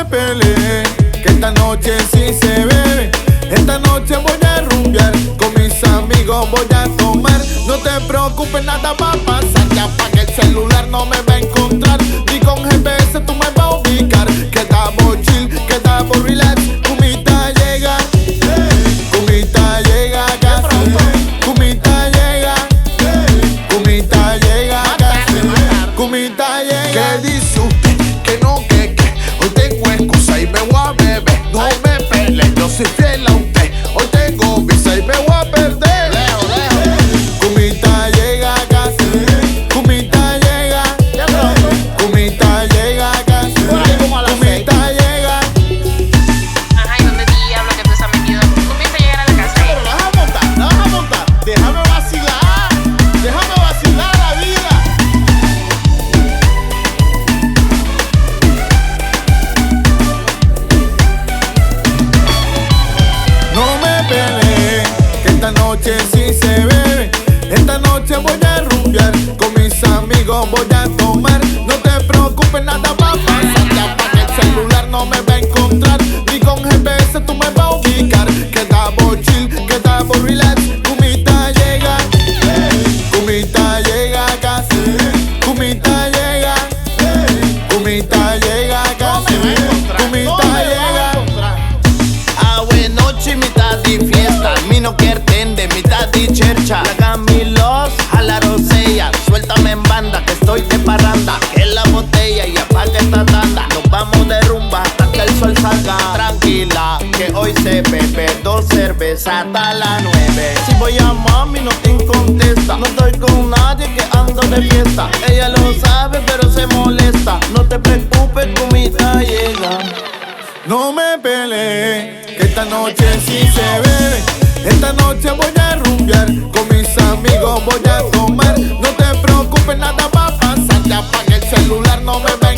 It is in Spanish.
peleé, que esta noche sí se bebe. Esta noche voy a rumbear, con mis amigos voy a tomar. No te preocupes, nada va a pasar, ya pa' que el celular no me va a encontrar. Ni con GPS tú me vas a ubicar. Quedamos chill, quedamos relax. Kumita llega, Kumita llega a casa. Kumita llega, Kumita llega a casa. Kumita llega. ¿Qué dice usted? Que no, que hoy tengo excusa y me voy a beber. No me pele, yo soy fiel a usted. Hoy tengo visa y me voy a perder. Kumita llega a casa. Kumita llega. Kumita llega a casa. Kumita llega. Ajá, ¿y dónde diablo que tú estás metido? ¿Tú piensas llegar a la casa? Pero la vas a montar, la vas a montar. Déjame vacilar la vida. No me peleé, que esta noche sí se bebe. Esta noche voy a rumbear, con mis amigos voy a tomar. No te preocupes, nada va a pasar, ya pa' que el celular no me va a encontrar. Ni con GPS tú me vas a ubicar. Quedamos chill, quedamos relax. Kumita llega, Kumita llega a casa. Kumita llega, Kumita llega a casa. Kumita llega. Ah, buenas noches, mitad de fiesta. Mi no quiere de mitad de chercha. La Camilos a la rosella. Suéltame en banda que estoy de parranda. Que la botella y apaga esta tanda. Nos vamos de rumba hasta que el sol salga. Tranquila, que hoy se bebe 2 cervezas hasta las 9. Si voy a mami no te contesta. No estoy con nadie que ando de fiesta. Ella lo sabe pero se molesta. No te preocupes, Kumita llega. No me peleé, que esta noche sí se bebe. Esta noche voy a rumbear, con mis amigos voy a tomar. No te preocupes, nada va a pasar, ya pa' que el celular no me ve.